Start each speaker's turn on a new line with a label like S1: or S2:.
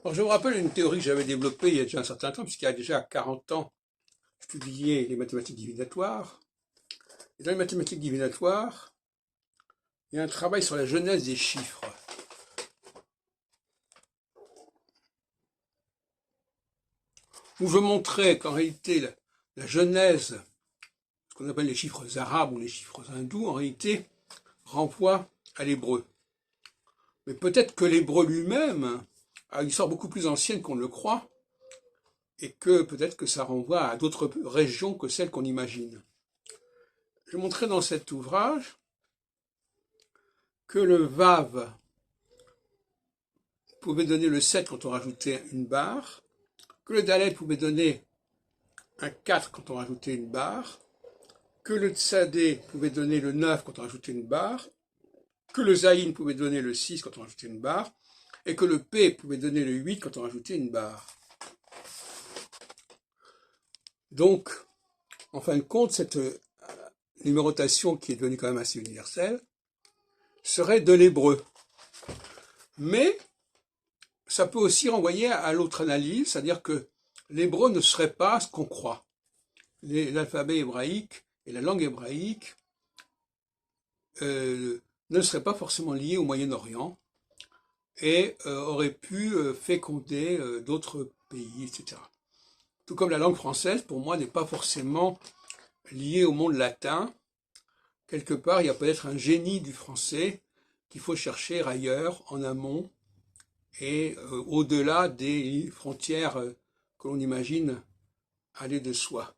S1: Alors, je me rappelle une théorie que j'avais développée il y a déjà un certain temps, puisqu'il y a déjà 40 ans, je publiais les mathématiques divinatoires. Et dans les mathématiques divinatoires, il y a un travail sur la genèse des chiffres, où je montrais qu'en réalité, la genèse, ce qu'on appelle les chiffres arabes ou les chiffres hindous, en réalité, renvoie à l'hébreu. Mais peut-être que l'hébreu lui-même a une histoire beaucoup plus ancienne qu'on ne le croit, et que peut-être que ça renvoie à d'autres régions que celles qu'on imagine. Je montrais dans cet ouvrage que le Vav pouvait donner le 7 quand on rajoutait une barre, que le Dalet pouvait donner un 4 quand on rajoutait une barre, que le Tsadé pouvait donner le 9 quand on rajoutait une barre, que le Zayin pouvait donner le 6 quand on rajoutait une barre, et que le P pouvait donner le 8 quand on rajoutait une barre. Donc, en fin de compte, cette numérotation qui est devenue quand même assez universelle serait de l'hébreu. Mais ça peut aussi renvoyer à l'autre analyse, c'est-à-dire que l'hébreu ne serait pas ce qu'on croit. L'alphabet hébraïque et la langue hébraïque ne seraient pas forcément liés au Moyen-Orient et auraient pu féconder d'autres pays, etc. Tout comme la langue française, pour moi, n'est pas forcément liée au monde latin. Quelque part, il y a peut-être un génie du français qu'il faut chercher ailleurs, en amont, et au-delà des frontières que l'on imagine aller de soi.